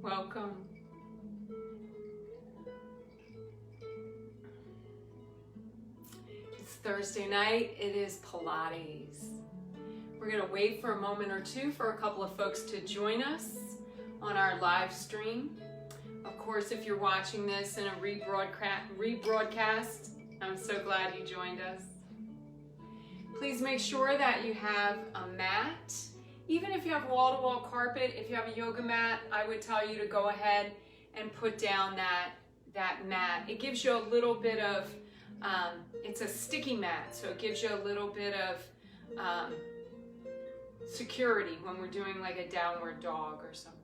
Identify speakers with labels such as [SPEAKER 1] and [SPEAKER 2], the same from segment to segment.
[SPEAKER 1] Welcome. It's Thursday night. It is Pilates. We're going to wait for a moment or two for a couple of folks to join us on our live stream. Of course, if you're watching this in a rebroadcast, I'm so glad you joined us. Please make sure that you have a mat. Even if you have wall-to-wall carpet, if you have a yoga mat, I would tell you to go ahead and put down that mat. It gives you a little bit of, it's a sticky mat, so it gives you a little bit of security when we're doing like a downward dog or something.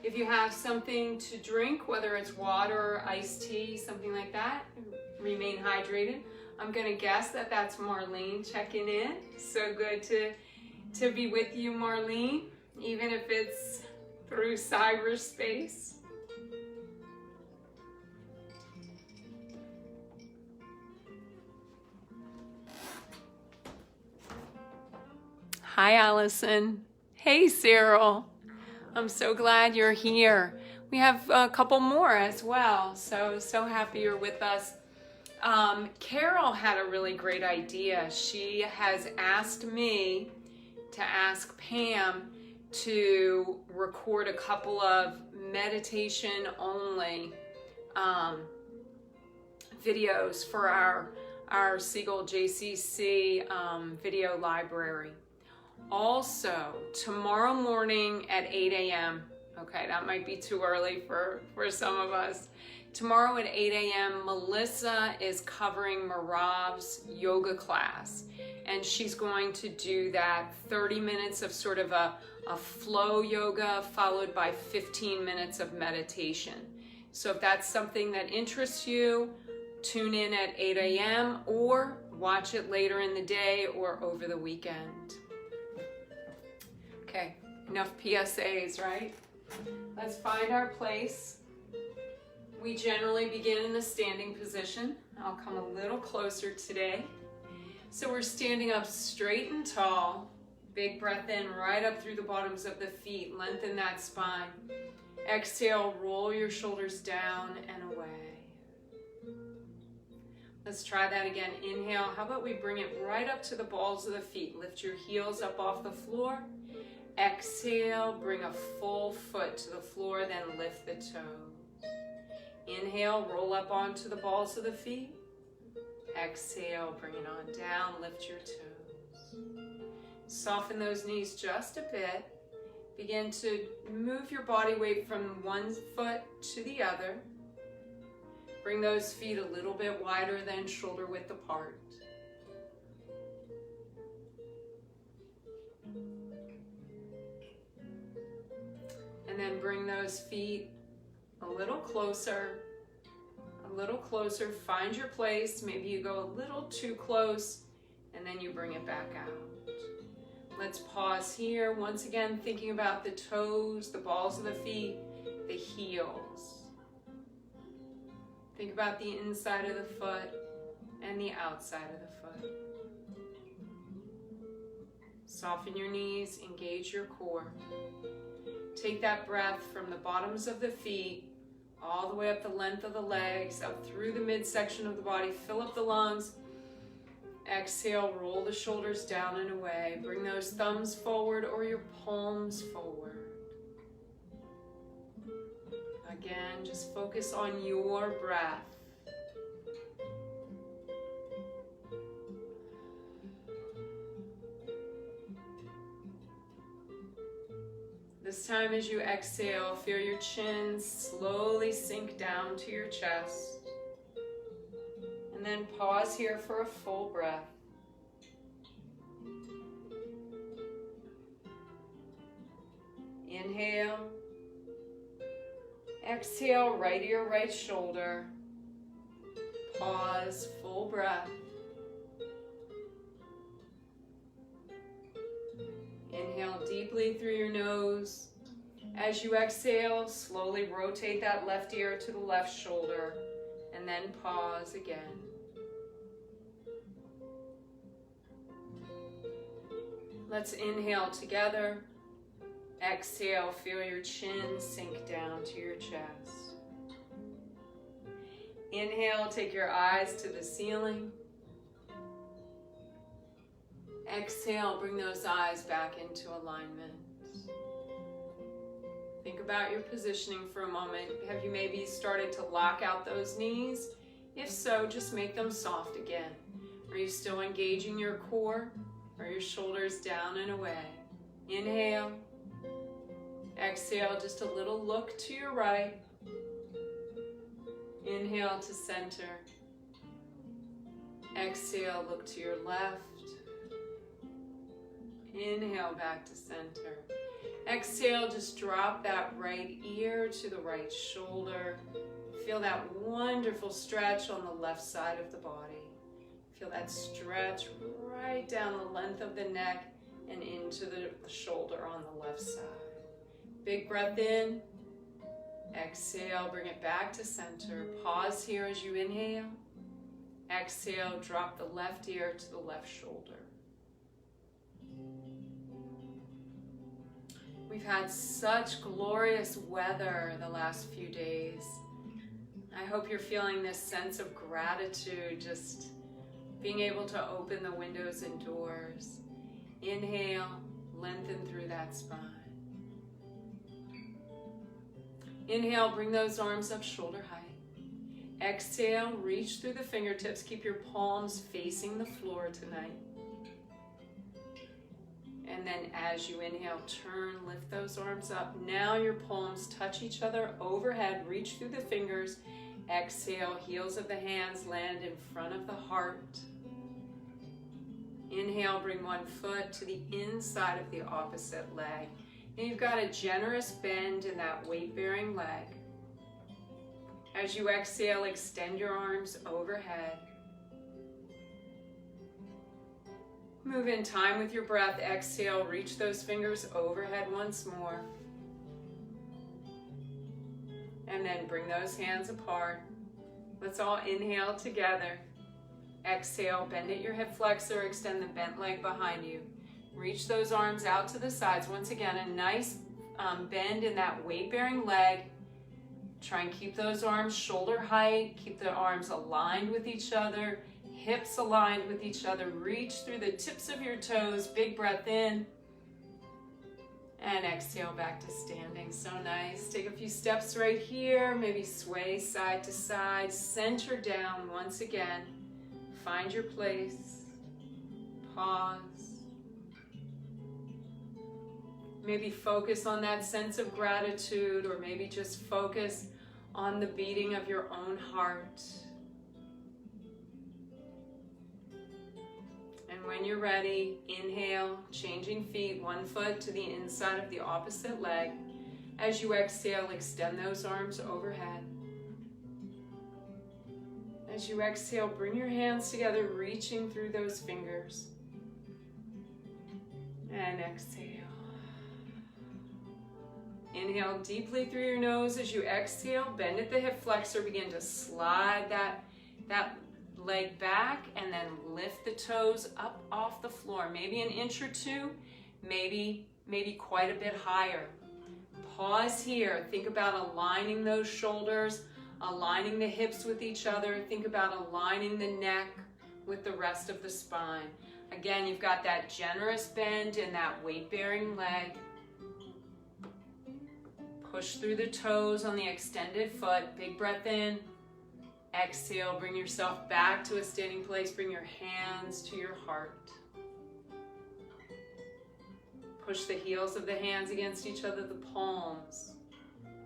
[SPEAKER 1] If you have something to drink, whether it's water or iced tea, something like that, remain hydrated. I'm gonna guess that that's Marlene checking in. So good to be with you, Marlene, even if it's through cyberspace. Hi, Allison. Hey, Cyril. I'm so glad you're here. We have a couple more as well, so happy you're with us. Carol had a really great idea. She has asked me to ask Pam to record a couple of meditation only videos for our Siegel JCC video library. Also, tomorrow morning at 8 a.m., okay, that might be too early for some of us. Tomorrow at 8 a.m., Melissa is covering Marav's yoga class, and she's going to do that 30 minutes of sort of a flow yoga followed by 15 minutes of meditation. So if that's something that interests you, tune in at 8 a.m. or watch it later in the day or over the weekend. Okay, enough PSAs, right? Let's find our place. We generally begin in a standing position. I'll come a little closer today. So we're standing up straight and tall. Big breath in right up through the bottoms of the feet. Lengthen that spine. Exhale, roll your shoulders down and away. Let's try that again. Inhale. How about we bring it right up to the balls of the feet? Lift your heels up off the floor. Exhale, bring a full foot to the floor, then lift the toes. Inhale, roll up onto the balls of the feet. Exhale, bring it on down, lift your toes. Soften those knees just a bit. Begin to move your body weight from one foot to the other. Bring those feet a little bit wider than shoulder width apart. And then bring those feet a little closer, find your place. Maybe you go a little too close, and then you bring it back out. Let's pause here. Once again, thinking about the toes, the balls of the feet, the heels. Think about the inside of the foot and the outside of the foot. Soften your knees, engage your core. Take that breath from the bottoms of the feet all the way up the length of the legs, up through the midsection of the body. Fill up the lungs. Exhale, roll the shoulders down and away. Bring those thumbs forward or your palms forward. Again, just focus on your breath. This time as you exhale, feel your chin slowly sink down to your chest. And then pause here for a full breath. Inhale. Exhale, right ear, right shoulder. Pause, full breath. Inhale deeply through your nose. As you exhale, slowly rotate that left ear to the left shoulder, and then pause again. Let's inhale together. Exhale, feel your chin sink down to your chest. Inhale, take your eyes to the ceiling. Exhale, bring those eyes back into alignment. Think about your positioning for a moment. Have you maybe started to lock out those knees? If so, just make them soft again. Are you still engaging your core? Are your shoulders down and away? Inhale. Exhale, just a little look to your right. Inhale to center. Exhale, look to your left. Inhale back to center. Exhale, just drop that right ear to the right shoulder. Feel that wonderful stretch on the left side of the body. Feel that stretch right down the length of the neck and into the shoulder on the left side. Big breath in. Exhale, bring it back to center. Pause here as you inhale. Exhale, drop the left ear to the left shoulder. We've had such glorious weather the last few days. I hope you're feeling this sense of gratitude, just being able to open the windows and doors. Inhale, lengthen through that spine. Inhale, bring those arms up shoulder height. Exhale, reach through the fingertips. Keep your palms facing the floor tonight. And then as you inhale, turn, lift those arms up. Now your palms touch each other overhead. Reach through the fingers. Exhale, heels of the hands land in front of the heart. Inhale, bring one foot to the inside of the opposite leg. Now you've got a generous bend in that weight-bearing leg. As you exhale, extend your arms overhead. Move in time with your breath. Exhale, reach those fingers overhead once more. And then bring those hands apart. Let's all inhale together. Exhale, bend at your hip flexor, extend the bent leg behind you. Reach those arms out to the sides. Once again, a nice bend in that weight-bearing leg. Try and keep those arms shoulder height. Keep the arms aligned with each other. Hips aligned with each other. Reach through the tips of your toes. Big breath in. And exhale back to standing. So nice. Take a few steps right here. Maybe sway side to side. Center down once again. Find your place. Pause. Maybe focus on that sense of gratitude, or maybe just focus on the beating of your own heart. And when you're ready, inhale, changing feet, one foot to the inside of the opposite leg. As you exhale, extend those arms overhead. As you exhale, bring your hands together, reaching through those fingers. And exhale. Inhale deeply through your nose. As you exhale, bend at the hip flexor. Begin to slide that leg back and then lift the toes up off the floor. Maybe an inch or two, maybe quite a bit higher. Pause here. Think about aligning those shoulders, aligning the hips with each other. Think about aligning the neck with the rest of the spine. Again, you've got that generous bend in that weight-bearing leg. Push through the toes on the extended foot. Big breath in. Exhale, bring yourself back to a standing place. Bring your hands to your heart. Push the heels of the hands against each other, the palms,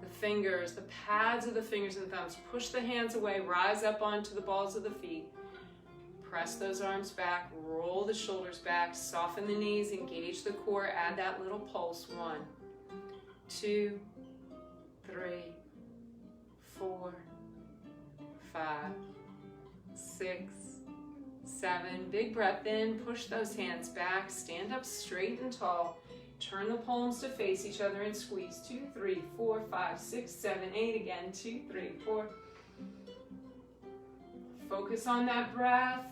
[SPEAKER 1] the fingers, the pads of the fingers and thumbs. Push the hands away, rise up onto the balls of the feet. Press those arms back, roll the shoulders back, soften the knees, engage the core, add that little pulse. 1, 2, 3, 4, 5, 6, 7. Big breath in, push those hands back, stand up straight and tall. Turn the palms to face each other and squeeze. 2, 3, 4, 5, 6, 7, 8. Again, 2, 3, 4. Focus on that breath.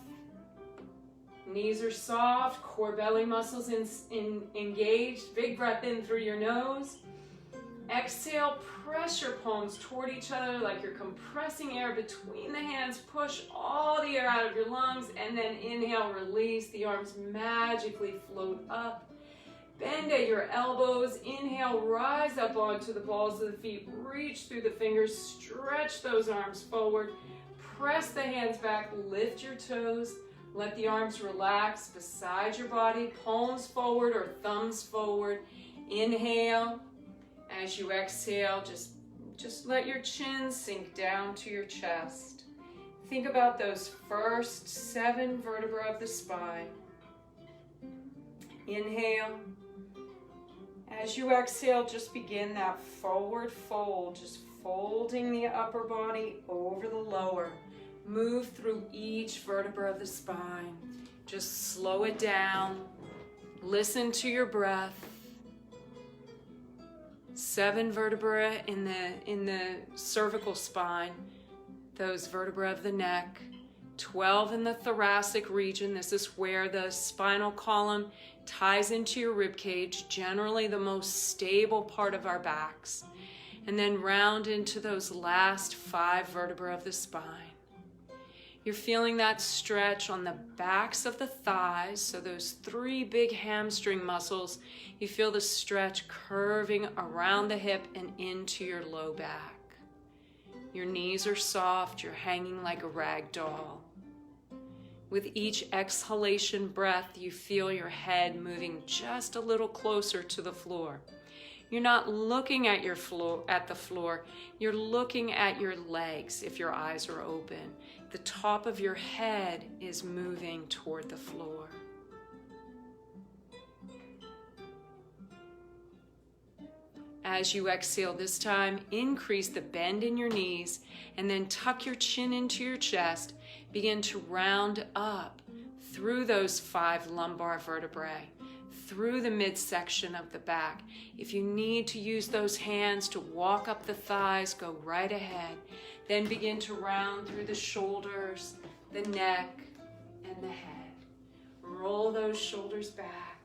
[SPEAKER 1] Knees are soft, core belly muscles engaged. Big breath in through your nose. Exhale, press your palms toward each other like you're compressing air between the hands. Push all the air out of your lungs, and then inhale, release. The arms magically float up. Bend at your elbows. Inhale, rise up onto the balls of the feet. Reach through the fingers. Stretch those arms forward. Press the hands back. Lift your toes. Let the arms relax beside your body. Palms forward or thumbs forward. Inhale. As you exhale, just let your chin sink down to your chest. Think about those first 7 vertebrae of the spine. Inhale. As you exhale, just begin that forward fold, just folding the upper body over the lower. Move through each vertebra of the spine. Just slow it down. Listen to your breath. 7 vertebrae in the cervical spine, those vertebrae of the neck. 12 in the thoracic region. This is where the spinal column ties into your rib cage, generally the most stable part of our backs. And then round into those last 5 vertebrae of the spine. You're feeling that stretch on the backs of the thighs, so those 3 big hamstring muscles. You feel the stretch curving around the hip and into your low back. Your knees are soft, you're hanging like a rag doll. With each exhalation breath, you feel your head moving just a little closer to the floor. You're not looking at the floor, you're looking at your legs if your eyes are open. The top of your head is moving toward the floor. As you exhale this time, increase the bend in your knees and then tuck your chin into your chest. Begin to round up through those 5 lumbar vertebrae, through the midsection of the back. If you need to use those hands to walk up the thighs, go right ahead. Then begin to round through the shoulders, the neck, and the head. Roll those shoulders back.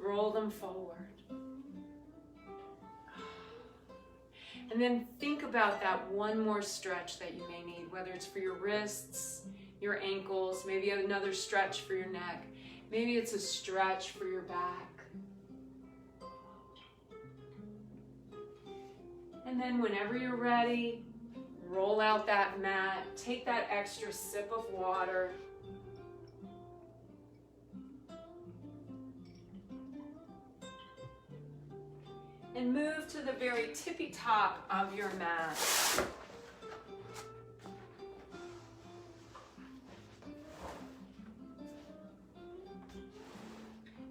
[SPEAKER 1] Roll them forward. And then think about that one more stretch that you may need, whether it's for your wrists, your ankles, maybe another stretch for your neck. Maybe it's a stretch for your back. And then whenever you're ready, roll out that mat, take that extra sip of water. And move to the very tippy top of your mat.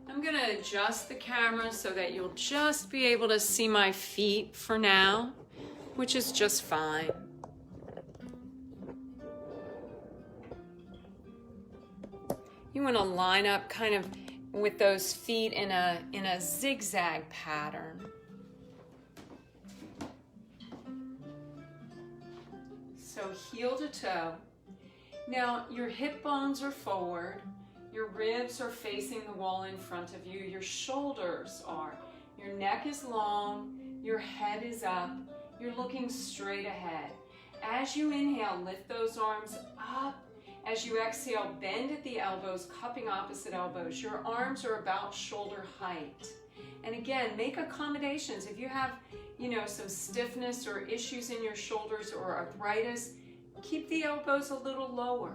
[SPEAKER 1] I'm going to adjust the camera so that you'll just be able to see my feet for now, which is just fine. You want to line up kind of with those feet in a zigzag pattern. So heel to toe. Now your hip bones are forward. Your ribs are facing the wall in front of you. Your shoulders are. Your neck is long. Your head is up. You're looking straight ahead. As you inhale, lift those arms up. As you exhale, bend at the elbows, cupping opposite elbows. Your arms are about shoulder height. And again, make accommodations. If you have, some stiffness or issues in your shoulders or arthritis, keep the elbows a little lower.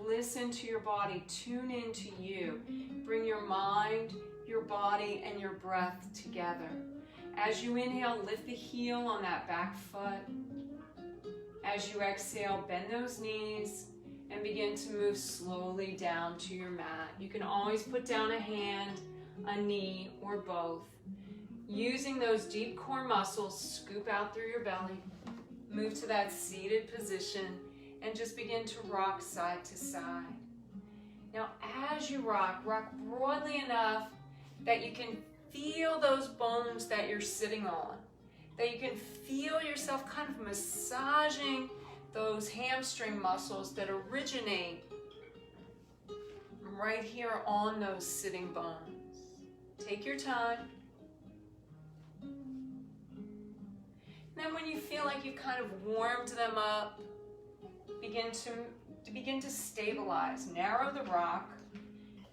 [SPEAKER 1] Listen to your body, tune into you. Bring your mind, your body, and your breath together. As you inhale, lift the heel on that back foot. As you exhale, bend those knees and begin to move slowly down to your mat. You can always put down a hand, a knee, or both. Using those deep core muscles, scoop out through your belly. Move to that seated position and just begin to rock side to side. Now, as you rock broadly enough that you can feel those bones that you're sitting on, that you can feel yourself kind of massaging those hamstring muscles that originate right here on those sitting bones. Take your time. Then when you feel like you've kind of warmed them up, begin to stabilize. Narrow the rock.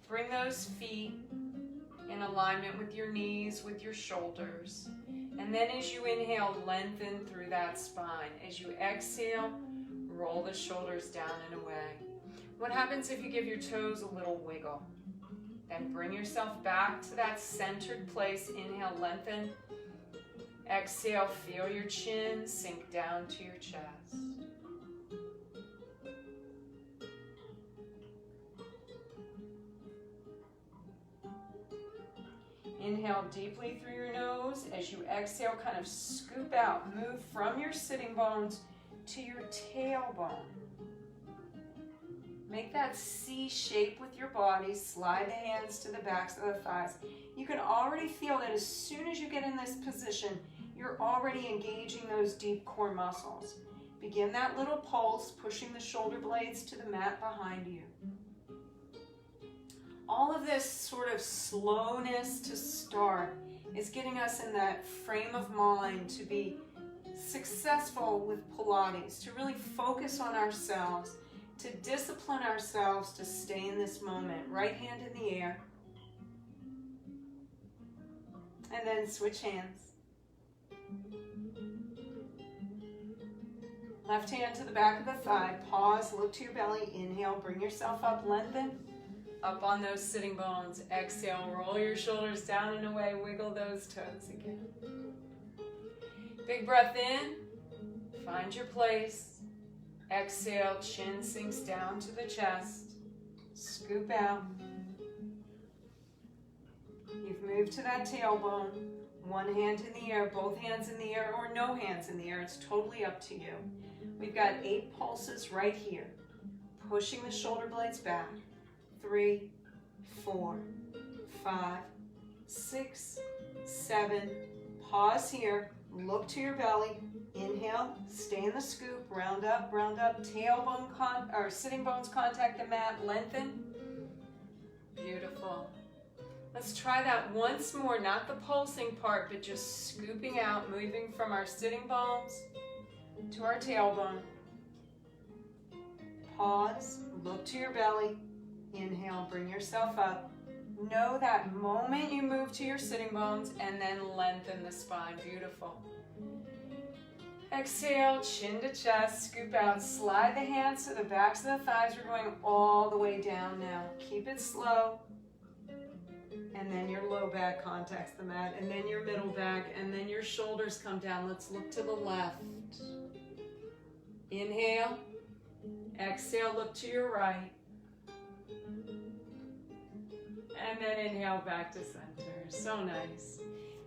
[SPEAKER 1] Bring those feet in alignment with your knees, with your shoulders. And then as you inhale, lengthen through that spine. As you exhale, roll the shoulders down and away. What happens if you give your toes a little wiggle? Then bring yourself back to that centered place. Inhale, lengthen. Exhale, feel your chin sink down to your chest. Inhale deeply through your nose. As you exhale, kind of scoop out. Move from your sitting bones to your tailbone. Make that C shape with your body. Slide the hands to the backs of the thighs. You can already feel that as soon as you get in this position, you're already engaging those deep core muscles. Begin that little pulse, pushing the shoulder blades to the mat behind you. All of this sort of slowness to start is getting us in that frame of mind to be successful with Pilates, to really focus on ourselves, to discipline ourselves to stay in this moment. Right hand in the air. And then switch hands. Left hand to the back of the thigh. Pause, look to your belly. Inhale, bring yourself up, lengthen. Up on those sitting bones. Exhale, roll your shoulders down and away. Wiggle those toes again. Big breath in. Find your place. Exhale, chin sinks down to the chest. Scoop out. You've moved to that tailbone. One hand in the air, both hands in the air, or no hands in the air. It's totally up to you. We've got 8 pulses right here. Pushing the shoulder blades back. 3, 4, 5, 6, 7. Pause here. Look to your belly. Inhale. Stay in the scoop. Round up, round up. Tailbone or sitting bones contact the mat. Lengthen. Beautiful. Let's try that once more. Not the pulsing part, but just scooping out, moving from our sitting bones to our tailbone. Pause. Look to your belly. Inhale, bring yourself up. Know that moment you move to your sitting bones and then lengthen the spine. Beautiful. Exhale, chin to chest, scoop out, slide the hands to the backs of the thighs. We're going all the way down now. Keep it slow. And then your low back contacts the mat, and then your middle back, and then your shoulders come down. Let's look to the left. Inhale. Exhale, look to your right. And then inhale back to center. So nice.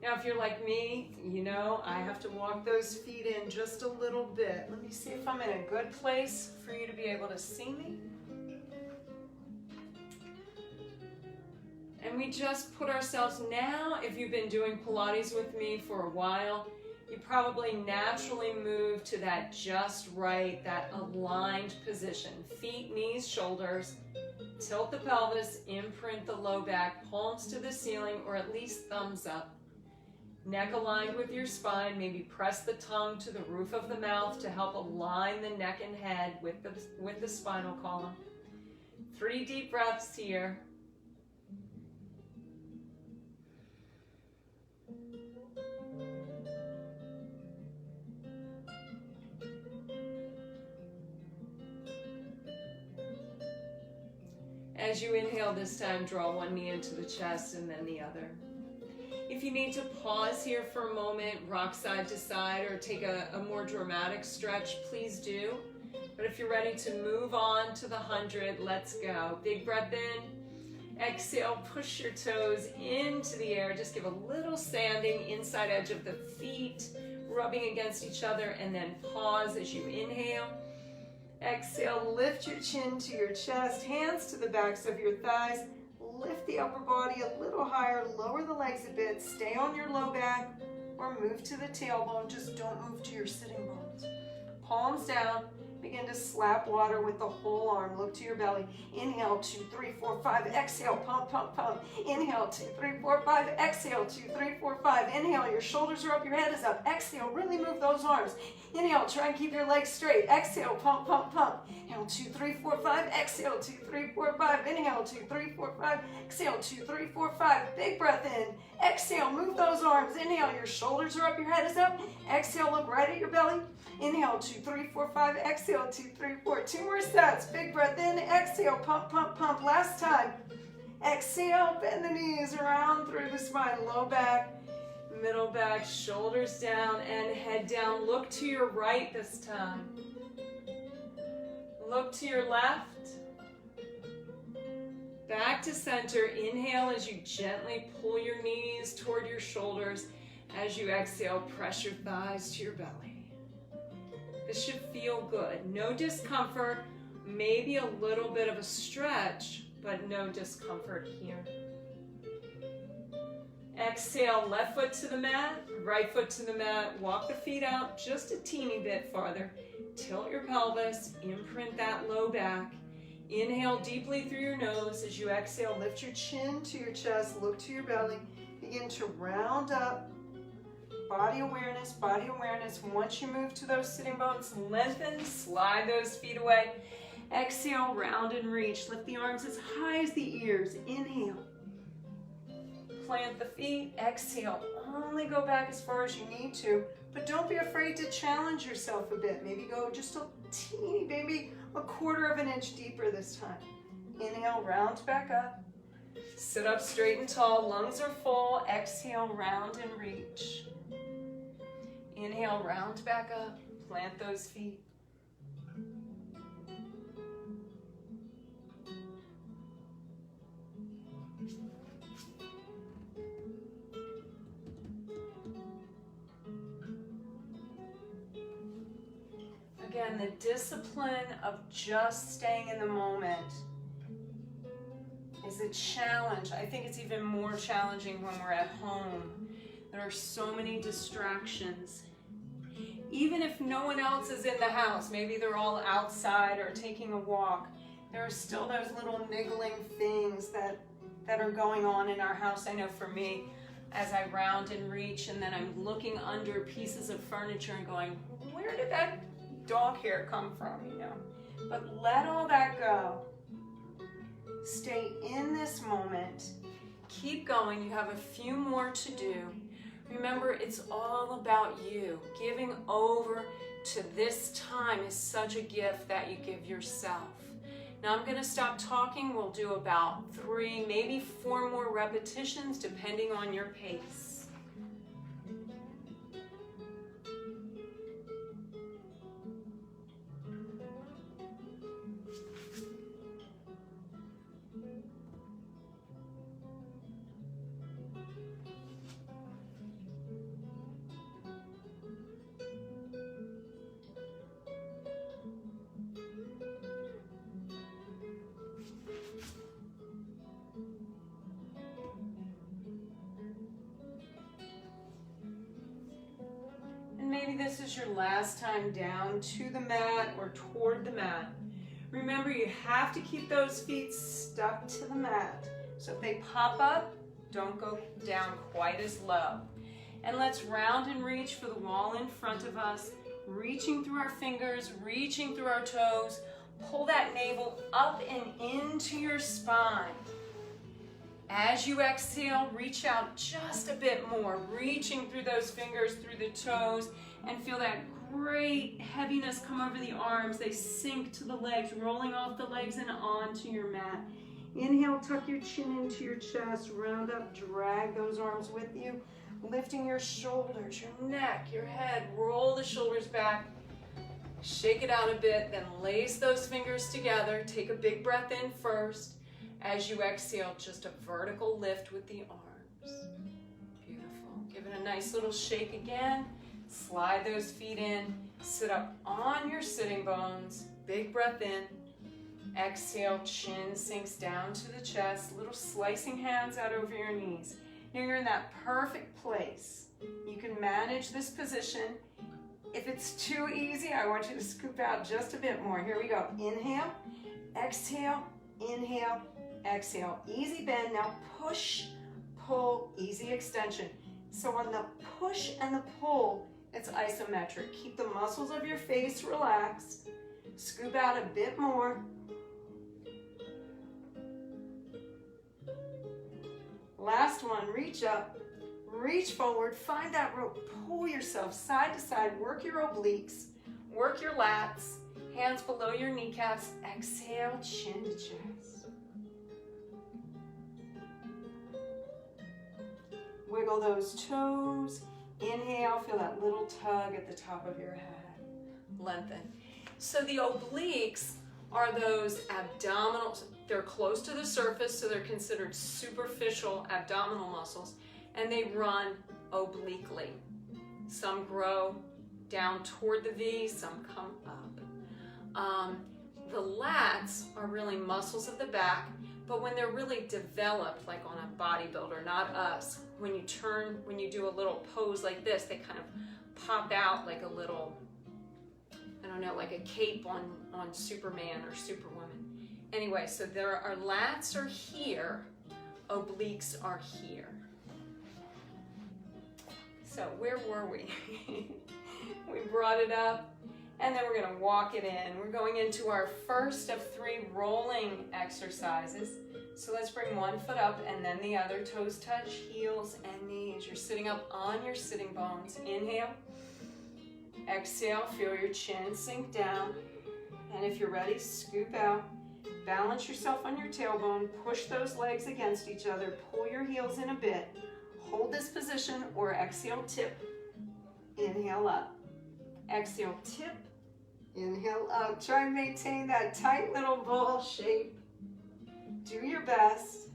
[SPEAKER 1] Now, if you're like me, you know I have to walk those feet in just a little bit. Let me see if I'm in a good place for you to be able to see me. And we just put ourselves now, if you've been doing Pilates with me for a while, you probably naturally move to that just right, that aligned position. Feet, knees, shoulders. Tilt the pelvis, imprint the low back, palms to the ceiling, or at least thumbs up. Neck aligned with your spine. Maybe press the tongue to the roof of the mouth to help align the neck and head with the spinal column. 3 deep breaths here. As you inhale this time, draw one knee into the chest and then the other. If you need to pause here for a moment, rock side to side, or take a more dramatic stretch, please do. But if you're ready to move on to the 100, let's go. Big breath in. Exhale, push your toes into the air. Just give a little sanding, inside edge of the feet, rubbing against each other, and then pause as you inhale. Exhale, lift your chin to your chest, hands to the backs of your thighs. Lift the upper body a little higher, lower the legs a bit, stay on your low back, or move to the tailbone. Just don't move to your sitting bones. Palms down,
[SPEAKER 2] Begin to slap water with the whole arm. Look to your belly. Inhale, 2, 3, 4, 5. Exhale, pump, pump, pump. Inhale, 2, 3, 4, 5. Exhale, 2, 3, 4, 5. Inhale, your shoulders are up, your head is up. Exhale, really move those arms. Inhale, try and keep your legs straight. Exhale, pump, pump, pump. Inhale, 2, 3, 4, 5. Exhale, 2, 3, 4, 5. Inhale, 2, 3, 4, 5. Exhale, 2, 3, 4, 5. Big breath in. Exhale, move those arms. Inhale, your shoulders are up, your head is up. Exhale, look right at your belly. Inhale, 2, 3, 4, 5. Exhale, 2, 3, 4. 2 more sets. Big breath in. Exhale, pump, pump, pump. Last time. Exhale, bend the knees around through the spine. Low back, middle back, shoulders down, and head down. Look to your right this time. Look to your left. Back to center. Inhale as you gently pull your knees toward your shoulders. As you exhale, press your thighs to your belly. This should feel good. No discomfort, maybe a little bit of a stretch, but no discomfort here. Exhale, left foot to the mat, right foot to the mat. Walk the feet out just a teeny bit farther. Tilt your pelvis, imprint that low back. Inhale deeply through your nose. As you exhale, lift your chin to your chest, look to your belly. Begin to round up. Body awareness, body awareness. Once you move to those sitting bones, lengthen, slide those feet away. Exhale, round and reach. Lift the arms as high as the ears. Inhale. Plant the feet. Exhale. Only go back as far as you need to, but don't be afraid to challenge yourself a bit. Maybe go just a teeny, maybe a 1/4 of an inch deeper this time. Inhale, round back up. Sit up straight and tall. Lungs are full. Exhale, round and reach. Inhale, round back up, plant those feet. Again, the discipline of just staying in the moment is a challenge. I think it's even more challenging when we're at home. There are so many distractions. Even if no one else is in the house, maybe they're all outside or taking a walk, there are still those little niggling things that are going on in our house. I know for me, as I round and reach, and then I'm looking under pieces of furniture and going, where did that dog hair come from, you know? But let all that go. Stay in this moment. Keep going. You have a few more to do. Remember, it's all about you. Giving over to this time is such a gift that you give yourself. Now I'm going to stop talking. We'll do about 3, maybe 4 more repetitions depending on your pace. Maybe this is your last time down to the mat or toward the mat. Remember, you have to keep those feet stuck to the mat. So if they pop up, don't go down quite as low. And let's round and reach for the wall in front of us, reaching through our fingers, reaching through our toes. Pull that navel up and into your spine. As you exhale, reach out just a bit more, reaching through those fingers, through the toes, and feel that great heaviness come over the arms. They sink to the legs, rolling off the legs and onto your mat. Inhale, tuck your chin into your chest, round up, drag those arms with you, lifting your shoulders, your neck, your head, roll the shoulders back, shake it out a bit, then lace those fingers together. Take a big breath in first. As you exhale, just a vertical lift with the arms. Beautiful. Give it a nice little shake again. Slide those feet in. Sit up on your sitting bones. Big breath in. Exhale, chin sinks down to the chest. Little slicing hands out over your knees. Now you're in that perfect place. You can manage this position If it's too easy, I want you to scoop out just a bit more. Here we go. Inhale, exhale, inhale, exhale. Easy bend. Now push, pull, easy extension. So on the push and the pull, it's isometric. Keep the muscles of your face relaxed. Scoop out a bit more. Last one, reach up, reach forward, find that rope, pull yourself side to side, work your obliques, work your lats, hands below your kneecaps, exhale, chin to chest. Wiggle those toes, inhale, feel that little tug at the top of your head, lengthen. So the obliques are those abdominal, they're close to the surface, so they're considered superficial abdominal muscles, and they run obliquely. Some grow down toward the V, some come up. The lats are really muscles of the back, but when they're really developed, like on a bodybuilder, not us, when you turn, when you do a little pose like this, they kind of pop out like a little, I don't know, like a cape on Superman or Superwoman. Anyway, so our lats are here, obliques are here. So where were we? We brought it up, and then we're gonna walk it in. We're going into our first of 3 rolling exercises. So let's bring one foot up and then the other. Toes touch, heels and knees. You're sitting up on your sitting bones. Inhale. Exhale, feel your chin sink down. And if you're ready, scoop out. Balance yourself on your tailbone. Push those legs against each other. Pull your heels in a bit. Hold this position or exhale, tip. Inhale up. Exhale, tip. Inhale up. Try and maintain that tight little ball shape. Do your best.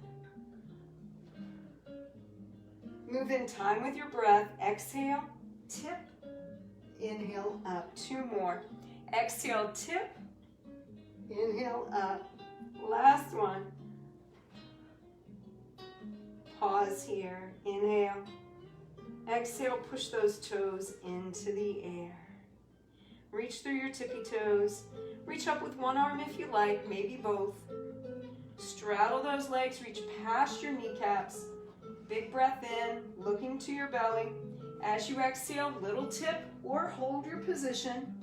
[SPEAKER 2] Move in time with your breath. Exhale, tip. Inhale up. 2 more. Exhale, tip. Inhale up. Last one. Pause here. Inhale. Exhale, push those toes into the air. Reach through your tippy toes. Reach up with one arm if you like, maybe both. Straddle those legs, reach past your kneecaps. Big breath in, looking to your belly. As you exhale, little tip or hold your position.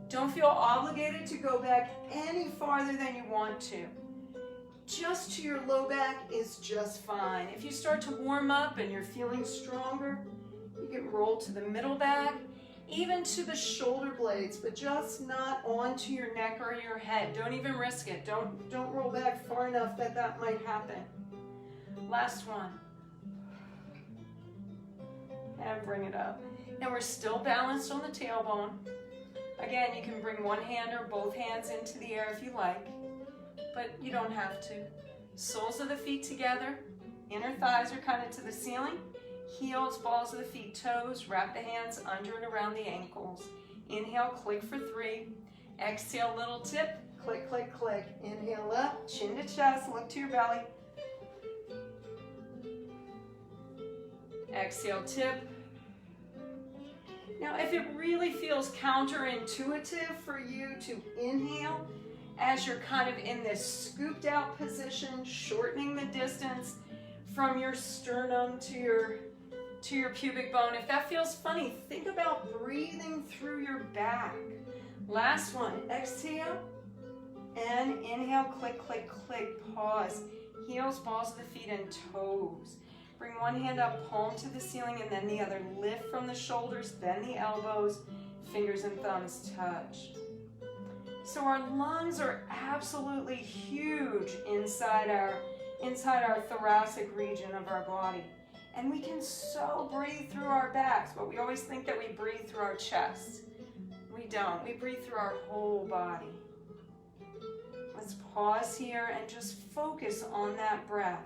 [SPEAKER 2] Don't feel obligated to go back any farther than you want to. Just to your low back is just fine. If you start to warm up and you're feeling stronger, you can roll to the middle back, even to the shoulder blades, but just not onto your neck or your head. Don't even risk it. Don't roll back far enough that might happen. Last one. And bring it up. And we're still balanced on the tailbone. Again, you can bring one hand or both hands into the air if you like, but you don't have to. Soles of the feet together. Inner thighs are kind of to the ceiling. Heels, balls of the feet, toes. Wrap the hands under and around the ankles. Inhale, click for 3. Exhale, little tip. Click, click, click. Inhale up, chin to chest, look to your belly. Exhale, tip. Now, if it really feels counterintuitive for you to inhale as you're kind of in this scooped out position, shortening the distance from your sternum to your pubic bone, if that feels funny, think about breathing through your back. Last one, exhale and inhale, click, click, click, pause. Heels, balls of the feet, and toes. Bring one hand up, palm to the ceiling, and then the other. Lift from the shoulders, then the elbows, fingers and thumbs touch. So our lungs are absolutely huge inside our thoracic region of our body. And we can so breathe through our backs, but we always think that we breathe through our chest. We don't. We breathe through our whole body. Let's pause here and just focus on that breath.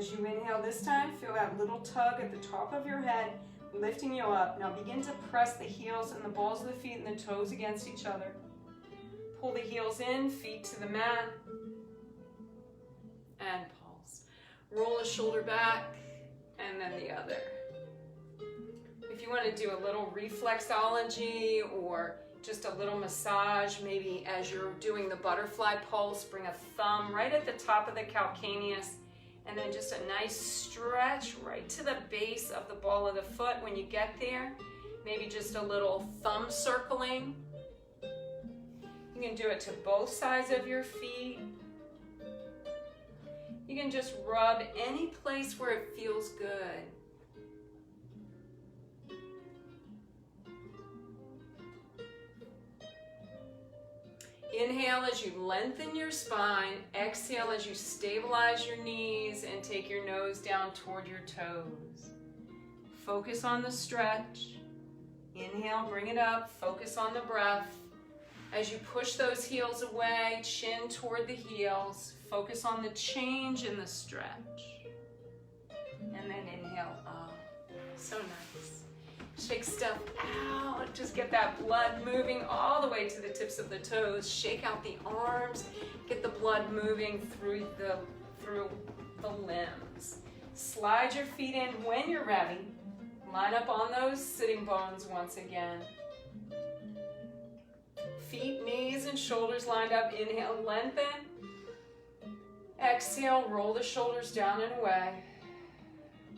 [SPEAKER 2] As you inhale this time, feel that little tug at the top of your head, lifting you up. Now begin to press the heels and the balls of the feet and the toes against each other. Pull the heels in, feet to the mat, and pulse. Roll a shoulder back, and then the other. If you want to do a little reflexology or just a little massage, maybe as you're doing the butterfly pulse, bring a thumb right at the top of the calcaneus, and then just a nice stretch right to the base of the ball of the foot when you get there. Maybe just a little thumb circling. You can do it to both sides of your feet. You can just rub any place where it feels good. Inhale as you lengthen your spine. Exhale as you stabilize your knees and take your nose down toward your toes. Focus on the stretch. Inhale, bring it up. Focus on the breath. As you push those heels away, chin toward the heels, focus on the change in the stretch. And then inhale up. So nice. Shake stuff out. Just get that blood moving all the way to the tips of the toes. Shake out the arms. Get the blood moving through the limbs. Slide your feet in when you're ready. Line up on those sitting bones once again. Feet, knees, and shoulders lined up. Inhale, lengthen. Exhale, roll the shoulders down and away.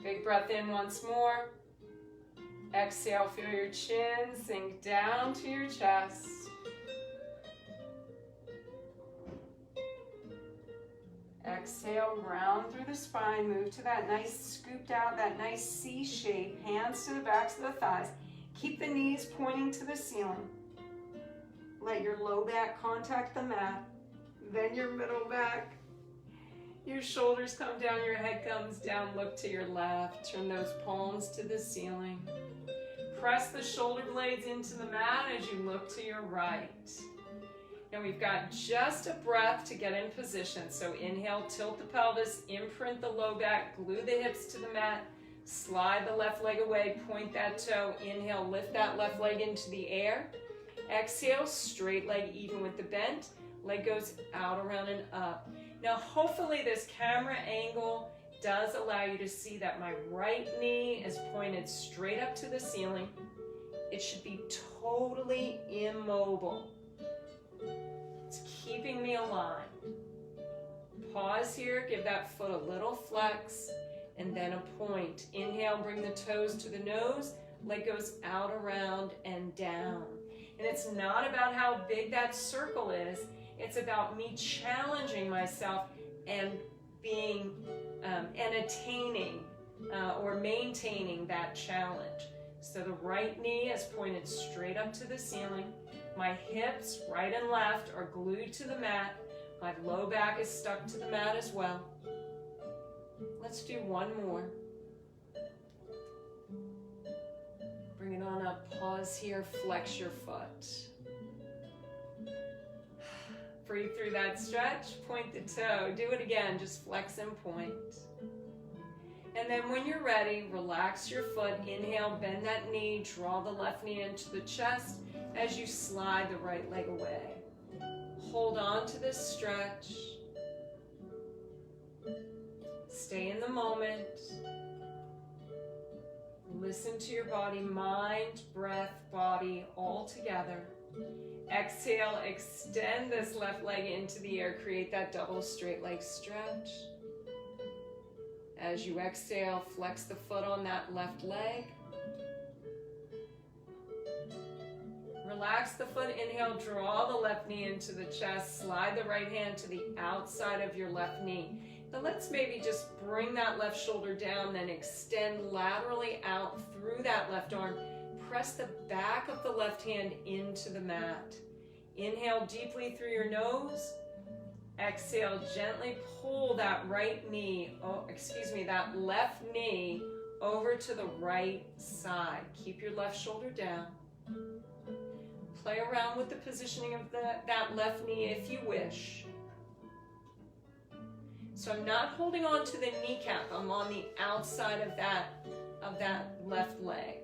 [SPEAKER 2] Big breath in once more. Exhale, feel your chin sink down to your chest. Exhale, round through the spine. Move to that nice scooped out, that nice C shape. Hands to the backs of the thighs. Keep the knees pointing to the ceiling. Let your low back contact the mat, then your middle back. Your shoulders come down, your head comes down, look to your left. Turn those palms to the ceiling. Press the shoulder blades into the mat as you look to your right. Now we've got just a breath to get in position. So inhale, tilt the pelvis, imprint the low back, glue the hips to the mat, slide the left leg away, point that toe. Inhale, lift that left leg into the air. Exhale, straight leg even with the bent. Leg goes out, around, and up. Now, hopefully this camera angle does allow you to see that my right knee is pointed straight up to the ceiling. It should be totally immobile. It's keeping me aligned. Pause here, give that foot a little flex, and then a point. Inhale, bring the toes to the nose. Leg goes out, around, and down. And it's not about how big that circle is. It's about me challenging myself and being and attaining or maintaining that challenge. So the right knee is pointed straight up to the ceiling. My hips, right and left, are glued to the mat. My low back is stuck to the mat as well. Let's do one more. Bring it on up, pause here, flex your foot. Breathe through that stretch, point the toe. Do it again, just flex and point. And then when you're ready, relax your foot. Inhale, bend that knee, draw the left knee into the chest as you slide the right leg away. Hold on to this stretch. Stay in the moment. Listen to your body, mind, breath, body, all together. Exhale, extend this left leg into the air. Create that double straight leg stretch. As you exhale, flex the foot on that left leg. Relax the foot. Inhale, draw the left knee into the chest. Slide the right hand to the outside of your left knee. Now let's maybe just bring that left shoulder down, then extend laterally out through that left arm. Press the back of the left hand into the mat. Inhale deeply through your nose. Exhale, gently pull that that left knee over to the right side. Keep your left shoulder down. Play around with the positioning of that left knee if you wish. So I'm not holding on to the kneecap. I'm on the outside of that left leg.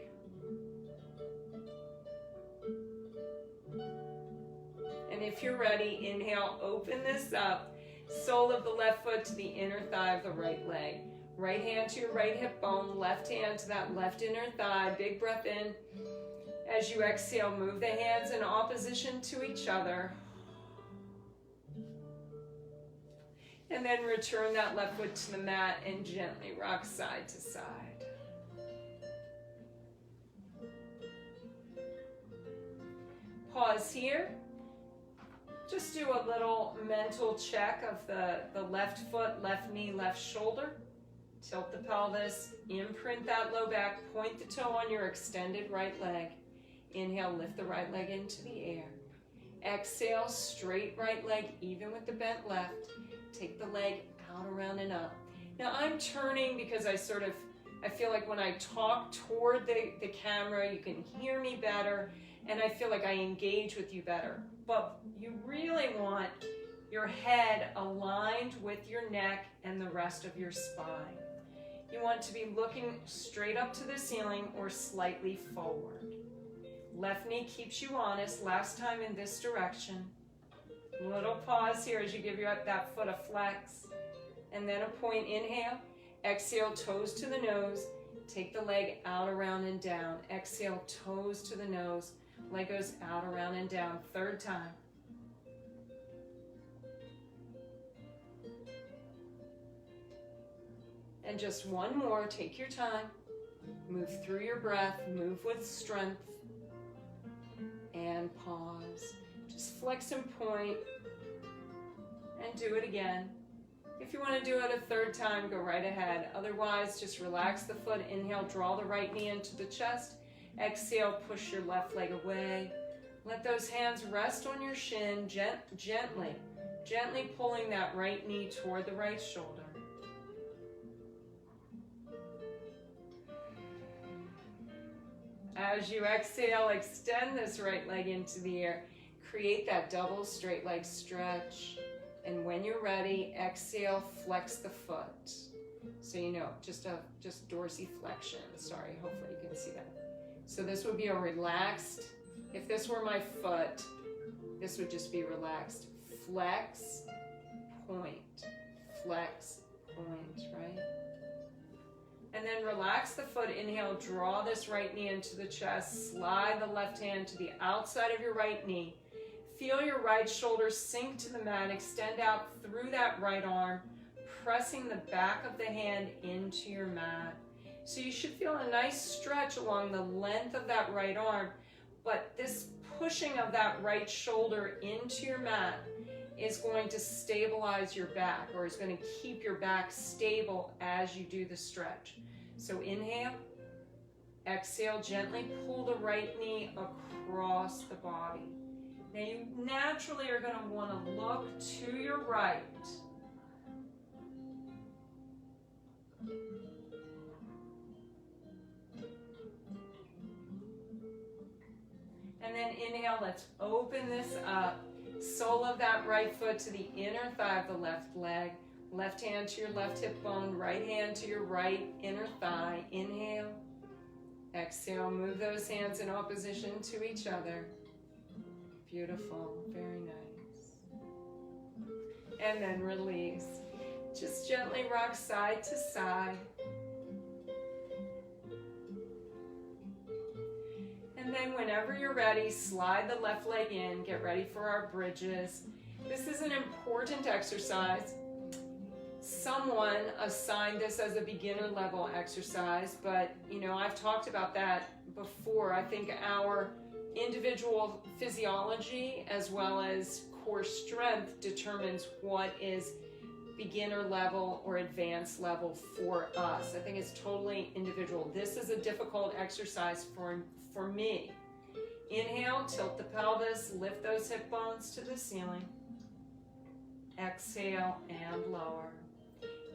[SPEAKER 2] And if you're ready, inhale, open this up. Sole of the left foot to the inner thigh of the right leg. Right hand to your right hip bone, left hand to that left inner thigh. Big breath in. As you exhale, move the hands in opposition to each other. And then return that left foot to the mat and gently rock side to side. Pause here. Just do a little mental check of the left foot, left knee, left shoulder. Tilt the pelvis, imprint that low back, point the toe on your extended right leg. Inhale, lift the right leg into the air. Exhale, straight right leg, even with the bent left. Take the leg out, around, and up. Now I'm turning because I feel like when I talk toward the camera, you can hear me better, and I feel like I engage with you better. But you really want your head aligned with your neck and the rest of your spine. You want to be looking straight up to the ceiling or slightly forward. Left knee keeps you honest. Last time in this direction. Little pause here as you give that foot a flex. And then a point. Inhale. Exhale, toes to the nose. Take the leg out, around, and down. Exhale, toes to the nose. Leg goes out, around, and down. Third time. And just one more. Take your time. Move through your breath. Move with strength. And pause. Just flex and point. And do it again. If you want to do it a third time, go right ahead. Otherwise, just relax the foot. Inhale, draw the right knee into the chest. Exhale, push your left leg away. Let those hands rest on your shin, gently pulling that right knee toward the right shoulder. As you exhale, extend this right leg into the air. Create that double straight leg stretch. And when you're ready, exhale, flex the foot. So you know, just dorsiflexion. Sorry, hopefully you can see that. So this would be a relaxed, if this were my foot, this would just be relaxed. Flex, point, right? And then relax the foot. Inhale, draw this right knee into the chest. Slide the left hand to the outside of your right knee. Feel your right shoulder sink to the mat. Extend out through that right arm, pressing the back of the hand into your mat. So you should feel a nice stretch along the length of that right arm, but this pushing of that right shoulder into your mat is going to stabilize your back, or is going to keep your back stable as you do the stretch. So inhale, exhale, gently pull the right knee across the body. Now you naturally are going to want to look to your right. And then inhale, let's open this up. Sole of that right foot to the inner thigh of the left leg. Left hand to your left hip bone, right hand to your right inner thigh. Inhale. Exhale, move those hands in opposition to each other. Beautiful, very nice. And then release. Just gently rock side to side. And then whenever you're ready, slide the left leg in. Get ready for our bridges. This is an important exercise. Someone assigned this as a beginner level exercise, but you know, I've talked about that before. I think our individual physiology as well as core strength determines what is beginner level or advanced level for us. I think it's totally individual. This is a difficult exercise for me. Inhale, tilt the pelvis, lift those hip bones to the ceiling. Exhale and lower.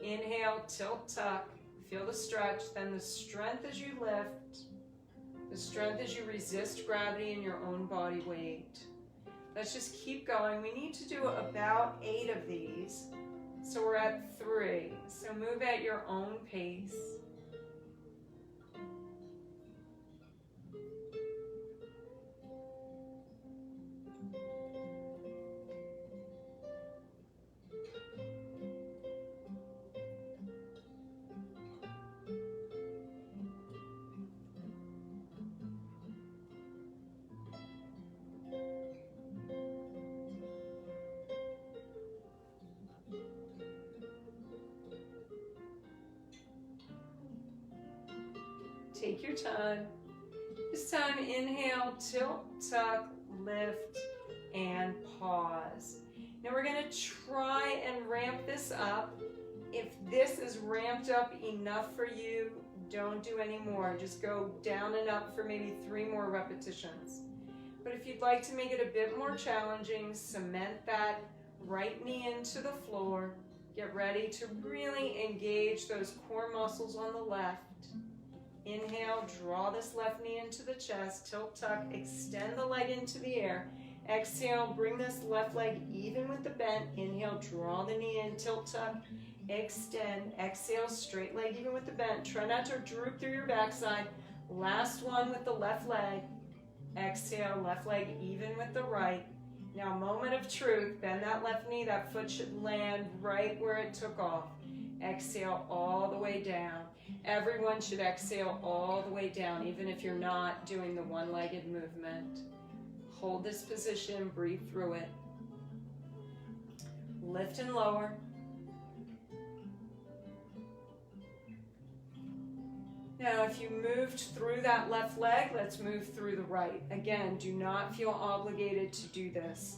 [SPEAKER 2] Inhale, tilt, tuck, feel the stretch, then the strength as you lift, the strength as you resist gravity in your own body weight. Let's just keep going. We need to do about 8 of these. So we're at 3.
[SPEAKER 1] move at your own pace. Take your time. This time, inhale, tilt, tuck, lift, and pause. Now we're going to try and ramp this up. If this is ramped up enough for you, don't do any more. Just go down and up for maybe 3 more repetitions. But if you'd like to make it a bit more challenging, cement that right knee into the floor. Get ready to really engage those core muscles on the left. Inhale, draw this left knee into the chest, tilt, tuck, extend the leg into the air. Exhale, bring this left leg even with the bent. Inhale, draw the knee in, tilt, tuck, extend. Exhale, straight leg even with the bent. Try not to droop through your backside. Last one with the left leg. Exhale, left leg even with the right. Now, moment of truth. Bend that left knee. That foot should land right where it took off. Exhale all the way down. Everyone should exhale all the way down, even if you're not doing the one-legged movement. Hold this position, breathe through it. Lift and lower. Now, if you moved through that left leg, let's move through the right. Again, do not feel obligated to do this.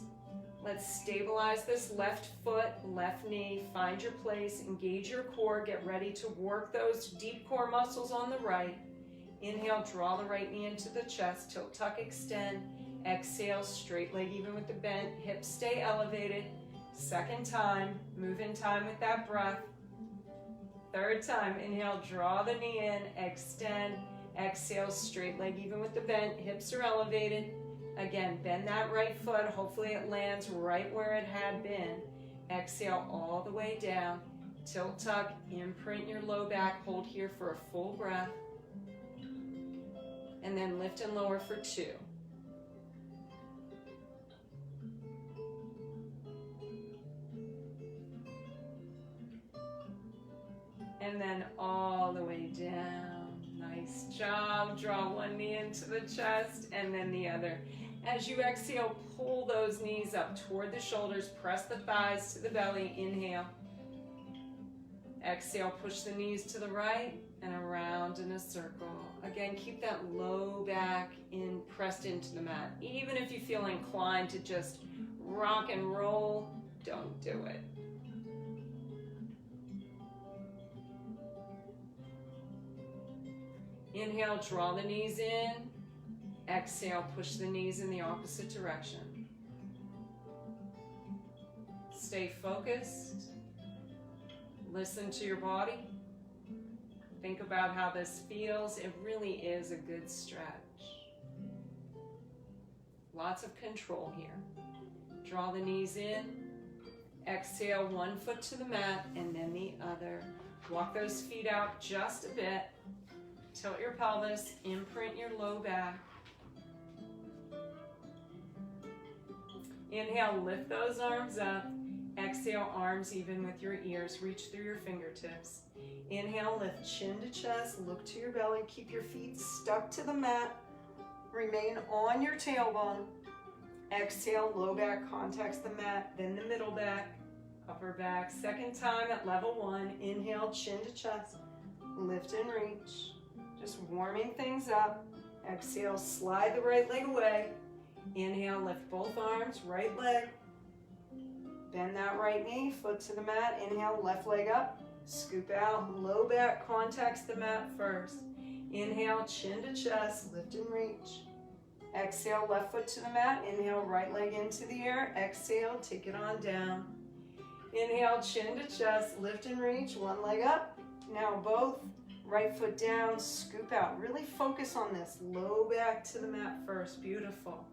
[SPEAKER 1] Let's stabilize this left foot, left knee, find your place, engage your core, get ready to work those deep core muscles on the right. Inhale, draw the right knee into the chest, tilt, tuck, extend. Exhale, straight leg even with the bent, hips stay elevated. Second time, move in time with that breath. Third time, inhale, draw the knee in, extend. Exhale, straight leg even with the bent, hips are elevated. Again, bend that right foot. Hopefully it lands right where it had been. Exhale all the way down. Tilt, tuck, imprint your low back. Hold here for a full breath. And then lift and lower for 2. And then all the way down. Nice job. Draw one knee into the chest and then the other. As you exhale, pull those knees up toward the shoulders. Press the thighs to the belly. Inhale. Exhale, push the knees to the right and around in a circle. Again, keep that low back pressed into the mat. Even if you feel inclined to just rock and roll, don't do it. Inhale, draw the knees in. Exhale, push the knees in the opposite direction. Stay focused. Listen to your body. Think about how this feels. It really is a good stretch. Lots of control here. Draw the knees in. Exhale, one foot to the mat and then the other. Walk those feet out just a bit. Tilt your pelvis, imprint your low back. Inhale, lift those arms up. Exhale, arms even with your ears. Reach through your fingertips. Inhale, lift chin to chest. Look to your belly. Keep your feet stuck to the mat. Remain on your tailbone. Exhale, low back contacts the mat. Then the middle back, upper back. Second time at level 1. Inhale, chin to chest. Lift and reach. Just warming things up. Exhale, slide the right leg away. Inhale, lift both arms, right leg. Bend that right knee, foot to the mat. Inhale, left leg up. Scoop out, low back contacts the mat first. Inhale, chin to chest, lift and reach. Exhale, left foot to the mat. Inhale, right leg into the air. Exhale, take it on down. Inhale, chin to chest, lift and reach. One leg up. Now both. Right foot down, scoop out. Really focus on this. Low back to the mat first. Beautiful.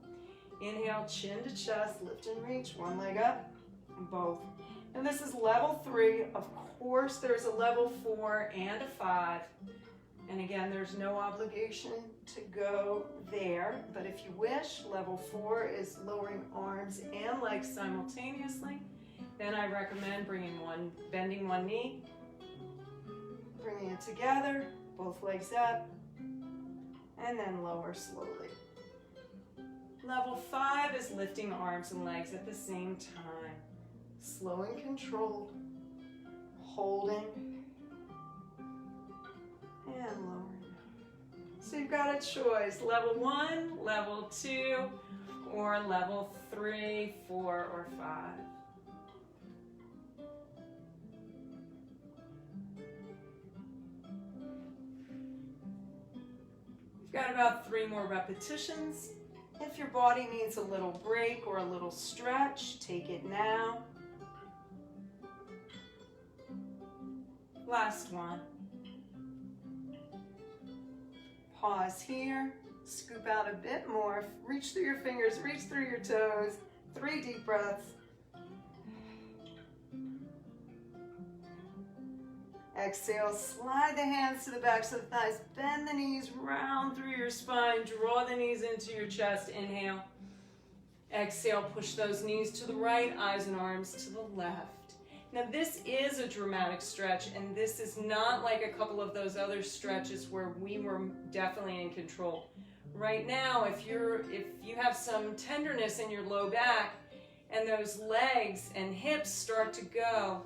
[SPEAKER 1] Inhale, chin to chest, lift and reach. One leg up, both.
[SPEAKER 2] And this is level 3. Of course, there's a level 4 and a 5. And again, there's no obligation to go there. But if you wish, level 4 is lowering arms and legs simultaneously. Then I recommend bending one knee, bringing it together, both legs up, and then lower slowly. Level 5 is lifting arms and legs at the same time. Slow and controlled, holding, and lowering. So you've got a choice, level 1, level 2, or level 3, 4, or 5. You've got about 3 more repetitions. If your body needs a little break or a little stretch, take it now. Last one. Pause here, scoop out a bit more, reach through your fingers, reach through your toes. 3 deep breaths. Exhale, slide the hands to the backs of the thighs, bend the knees, round through your spine, draw the knees into your chest, inhale. Exhale, push those knees to the right, eyes and arms to the left. Now this is a dramatic stretch, and this is not like a couple of those other stretches where we were definitely in control. Right now, if you have some tenderness in your low back and those legs and hips start to go,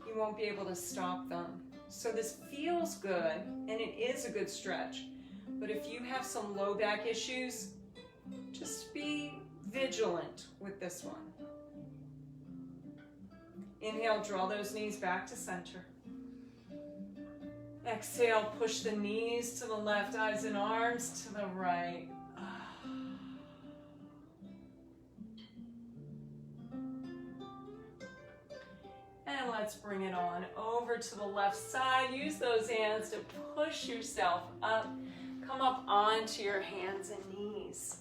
[SPEAKER 2] you won't be able to stop them. So this feels good, and it is a good stretch. But if you have some low back issues, just be vigilant with this one. Inhale, draw those knees back to center. Exhale, push the knees to the left, eyes and arms to the right. And let's bring it on over to the left side. Use those hands to push yourself up. Come up onto your hands and knees.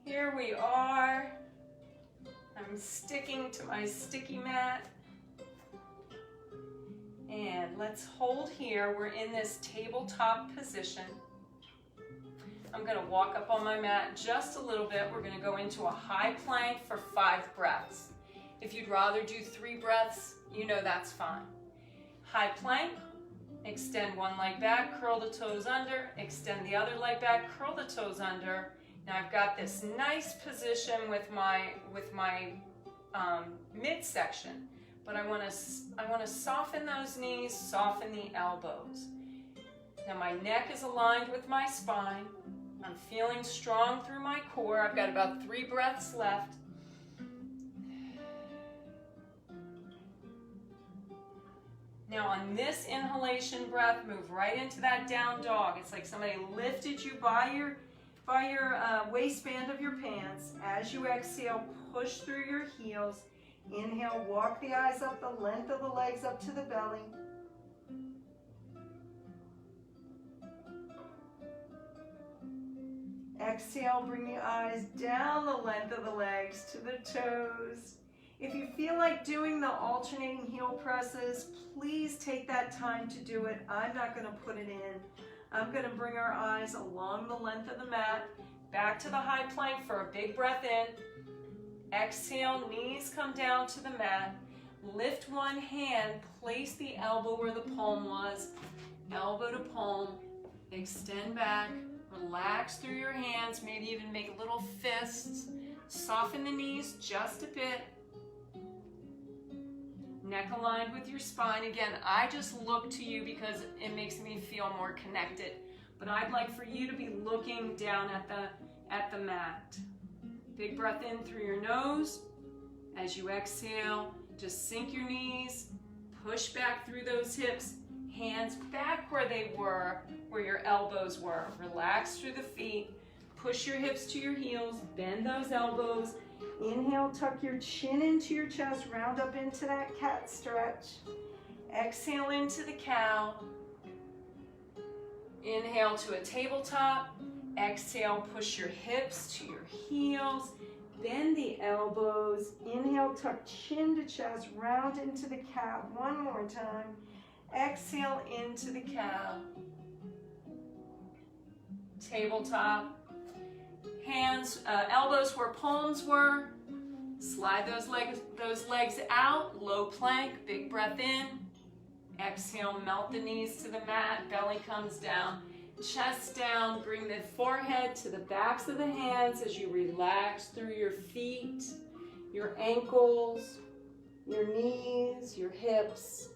[SPEAKER 2] Here we are. I'm sticking to my sticky mat. And let's hold here. We're in this tabletop position. I'm going to walk up on my mat just a little bit. We're going to go into a high plank for 5 breaths. If you'd rather do 3 breaths, you know that's fine. High plank, extend one leg back, curl the toes under, extend the other leg back, curl the toes under. Now I've got this nice position with my midsection, but I want to soften those knees, soften the elbows. Now my neck is aligned with my spine. I'm feeling strong through my core. I've got about 3 breaths left. Now on this inhalation breath, move right into that down dog. It's like somebody lifted you by your waistband of your pants. As you exhale, push through your heels. Inhale, walk the eyes up the length of the legs up to the belly. Exhale, bring the eyes down the length of the legs to the toes. If you feel like doing the alternating heel presses, please take that time to do it. I'm not going to put it in. I'm going to bring our eyes along the length of the mat, back to the high plank for a big breath in. Exhale, knees come down to the mat. Lift one hand, place the elbow where the palm was, elbow to palm, extend back. Relax through your hands, maybe even make little fists. Soften the knees just a bit. Neck aligned with your spine. Again, I just look to you because it makes me feel more connected. But I'd like for you to be looking down at the mat. Big breath in through your nose. As you exhale, just sink your knees, push back through those hips. Hands back where they were, where your elbows were. Relax through the feet. Push your hips to your heels. Bend those elbows. Inhale, tuck your chin into your chest. Round up into that cat stretch. Exhale into the cow. Inhale to a tabletop. Exhale, push your hips to your heels. Bend the elbows. Inhale, tuck chin to chest, round into the cow. One more time. Exhale into the cow. Tabletop. Hands, elbows where palms were. Slide those legs out. Low plank, big breath in. Exhale, melt the knees to the mat. Belly comes down. Chest down, bring the forehead to the backs of the hands as you relax through your feet, your ankles, your knees, your hips,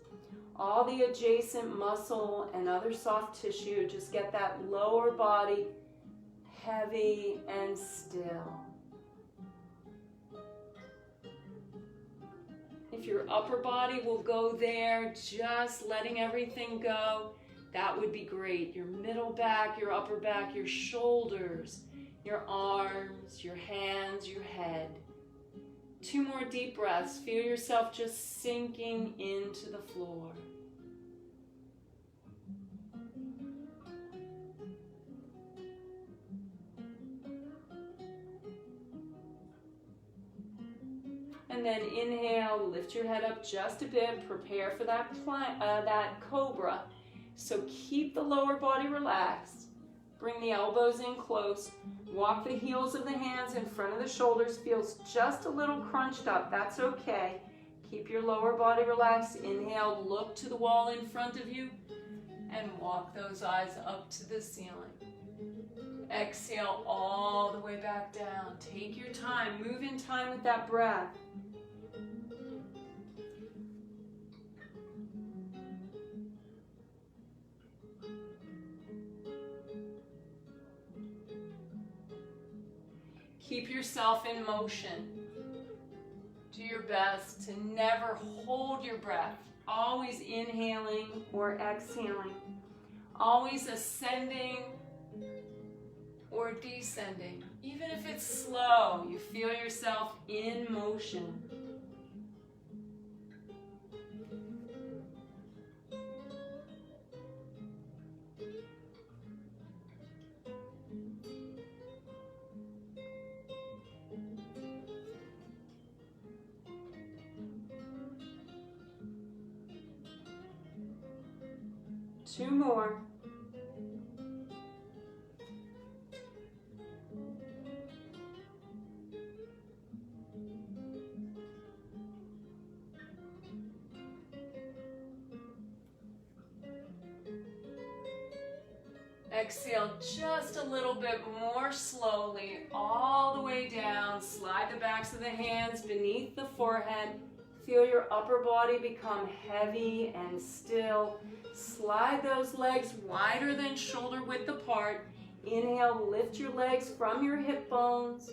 [SPEAKER 2] all the adjacent muscle and other soft tissue. Just get that lower body heavy and still. If your upper body will go there, just letting everything go, that would be great. Your middle back, your upper back, your shoulders, your arms, your hands, your head. 2 more deep breaths. Feel yourself just sinking into the floor. And then inhale, lift your head up just a bit. Prepare for that cobra. So keep the lower body relaxed. Bring the elbows in close. Walk the heels of the hands in front of the shoulders. Feels just a little crunched up. That's okay. Keep your lower body relaxed. Inhale, look to the wall in front of you. And walk those eyes up to the ceiling. Exhale all the way back down. Take your time. Move in time with that breath. Keep yourself in motion. Do your best to never hold your breath. Always inhaling or exhaling. Always ascending or descending. Even if it's slow, you feel yourself in motion. Two more. Exhale just a little bit more slowly, all the way down. Slide the backs of the hands beneath the forehead. Feel your upper body become heavy and still. Slide those legs wider than shoulder width apart. Inhale, lift your legs from your hip bones.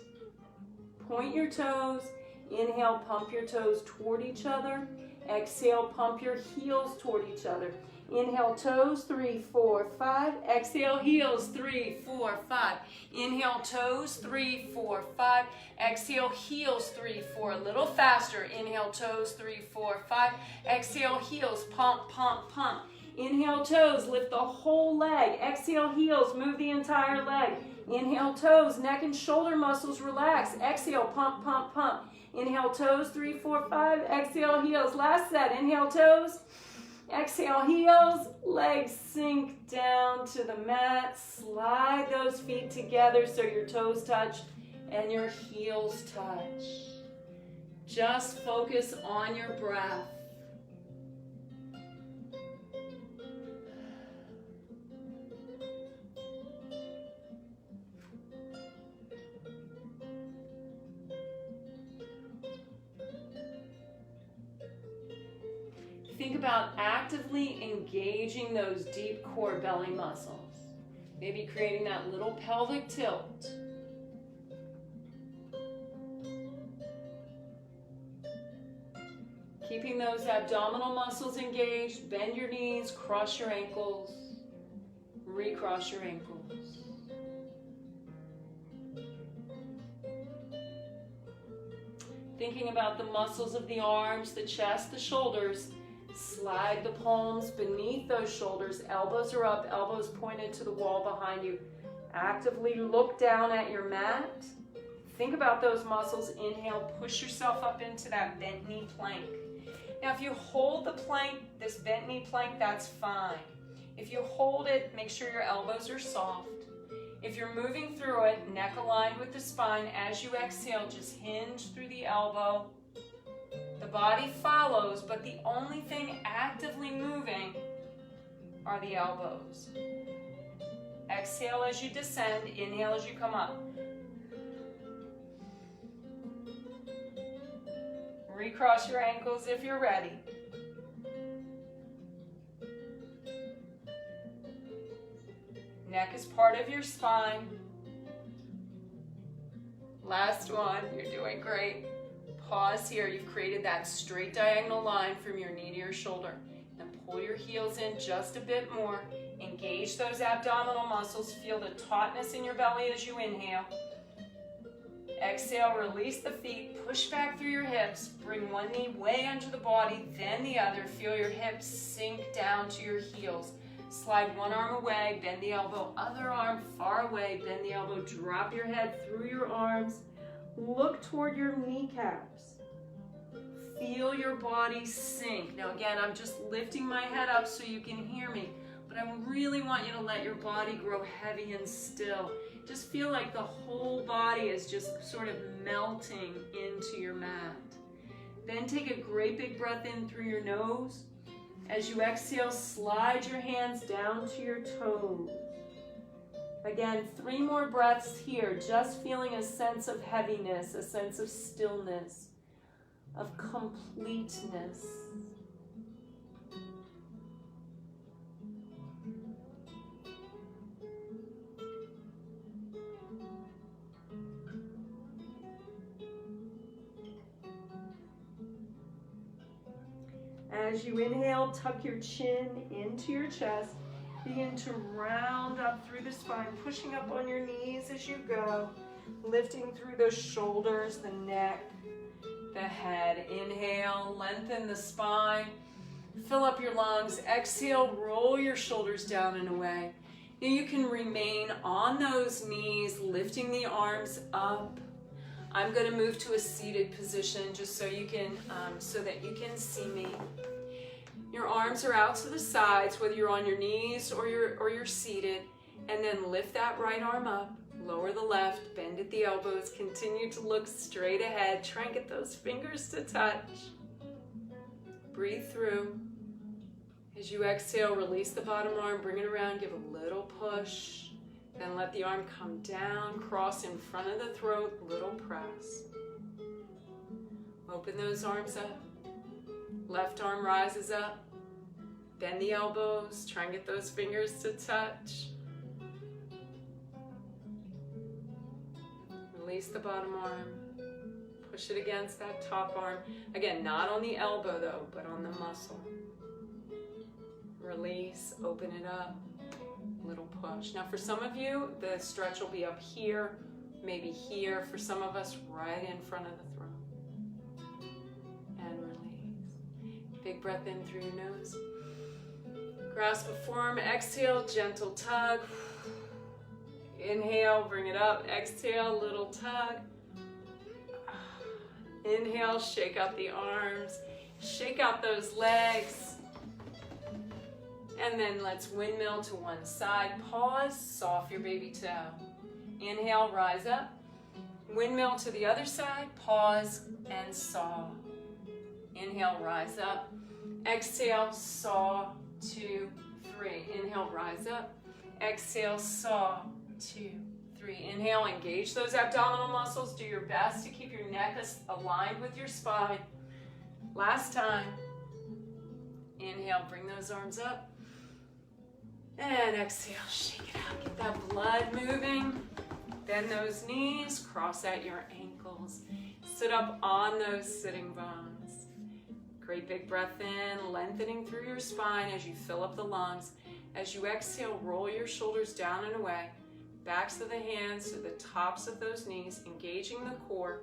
[SPEAKER 2] Point your toes. Inhale, pump your toes toward each other. Exhale, pump your heels toward each other. Inhale, toes, 3, 4, 5. Exhale, heels, 3, 4, 5. Inhale, toes, 3, 4, 5. Exhale, heels, 3, 4. A little faster. Inhale, toes, 3, 4, 5. Exhale, heels, pump, pump, pump. Inhale, toes, lift the whole leg. Exhale, heels, move the entire leg. Inhale, toes, neck and shoulder muscles relax. Exhale, pump, pump, pump. Inhale, toes, 3, 4, 5. Exhale, heels. Last set. Inhale, toes. Exhale, heels, legs sink down to the mat. Slide those feet together so your toes touch and your heels touch. Just focus on your breath. Think about actively engaging those deep core belly muscles. Maybe creating that little pelvic tilt. Keeping those abdominal muscles engaged. Bend your knees, cross your ankles, recross your ankles. Thinking about the muscles of the arms, the chest, the shoulders. Slide the palms beneath those shoulders. Elbows are up, elbows pointed to the wall behind you. Actively look down at your mat. Think about those muscles. Inhale, push yourself up into that bent knee plank. Now, if you hold the plank, this bent knee plank, that's fine. If you hold it, make sure your elbows are soft. If you're moving through it, neck aligned with the spine, as you exhale, just hinge through the elbow. The body follows, but the only thing actively moving are the elbows. Exhale as you descend, inhale as you come up. Recross your ankles if you're ready. Neck is part of your spine. Last one, you're doing great. Pause here. You've created that straight diagonal line from your knee to your shoulder. And pull your heels in just a bit more. Engage those abdominal muscles. Feel the tautness in your belly as you inhale. Exhale, release the feet. Push back through your hips. Bring one knee way under the body, then the other. Feel your hips sink down to your heels. Slide one arm away, bend the elbow. Other arm far away, bend the elbow. Drop your head through your arms. Look toward your kneecaps. Feel your body sink. Now again, I'm just lifting my head up so you can hear me, but I really want you to let your body grow heavy and still. Just feel like the whole body is just sort of melting into your mat. Then take a great big breath in through your nose. As you exhale, slide your hands down to your toes. Again, 3 more breaths here, just feeling a sense of heaviness, a sense of stillness, of completeness. As you inhale, tuck your chin into your chest. Begin to round up through the spine, pushing up on your knees as you go, lifting through the shoulders, the neck, the head. Inhale, lengthen the spine, fill up your lungs. Exhale, roll your shoulders down and away. Now you can remain on those knees, lifting the arms up. I'm going to move to a seated position just so you can, so that you can see me. Your arms are out to the sides, whether you're on your knees or you're seated, and then lift that right arm up, lower the left, bend at the elbows, continue to look straight ahead. Try and get those fingers to touch. Breathe through. As you exhale, release the bottom arm, bring it around, give a little push. Then let the arm come down, cross in front of the throat, little press. Open those arms up. Left arm rises up. Bend the elbows, try and get those fingers to touch. Release the bottom arm. Push it against that top arm. Again, not on the elbow though, but on the muscle. Release, open it up. Little push. Now for some of you, the stretch will be up here, maybe here. For some of us, right in front of the throat. And release. Big breath in through your nose. Grasp a forearm. Exhale, gentle tug. Inhale, bring it up. Exhale, little tug. Inhale, shake out the arms. Shake out those legs. And then let's windmill to one side. Pause, soft your baby toe. Inhale, rise up. Windmill to the other side. Pause and saw. Inhale, rise up. Exhale, saw, 2, 3. Inhale, rise up. Exhale, saw, 2, 3. Inhale, engage those abdominal muscles. Do your best to keep your neck aligned with your spine. Last time. Inhale, bring those arms up. And exhale, shake it out. Get that blood moving. Bend those knees, cross at your ankles. Sit up on those sitting bones. Great big breath in, lengthening through your spine as you fill up the lungs. As you exhale, roll your shoulders down and away. Backs of the hands to the tops of those knees, engaging the core.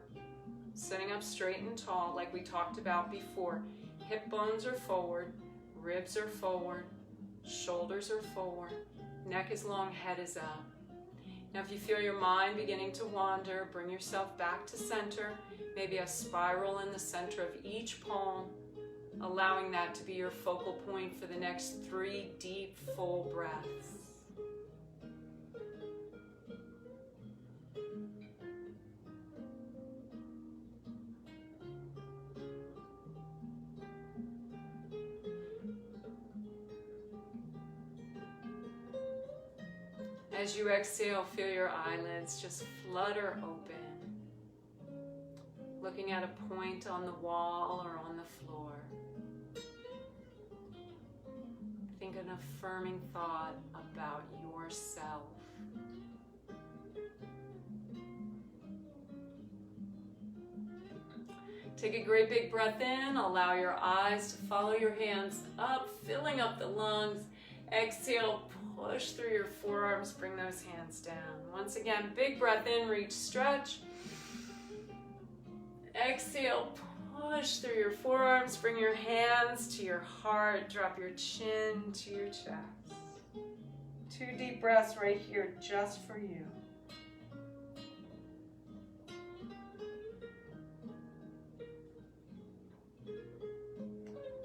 [SPEAKER 2] Sitting up straight and tall like we talked about before. Hip bones are forward, ribs are forward. Shoulders are forward, neck is long, head is up.
[SPEAKER 1] Now if you feel your mind beginning to wander, bring yourself back to center, maybe a spiral in the center of each palm, allowing that to be your focal point for the next 3 deep, full breaths. As you exhale, feel your eyelids just flutter open, looking at a point on the wall or on the floor. Think an affirming thought about yourself. Take a great big breath in, allow your eyes to follow your hands up, filling up the lungs. Exhale, push through your forearms, bring those hands down. Once again, big breath in, reach, stretch. Exhale, push through your forearms, bring your hands to your heart, drop your chin to your chest.
[SPEAKER 2] 2 deep breaths right here just for you.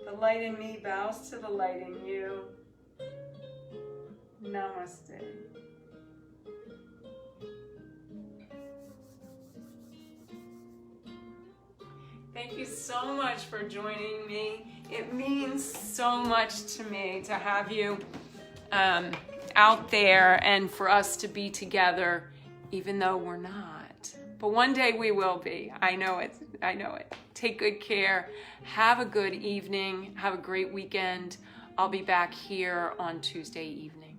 [SPEAKER 2] The light in me bows to the light in you. Namaste.
[SPEAKER 1] Thank you so much for joining me. It means so much to me to have you out there and for us to be together, even though we're not. But one day we will be. I know it. I know it. Take good care. Have a good evening. Have a great weekend. I'll be back here on Tuesday evening.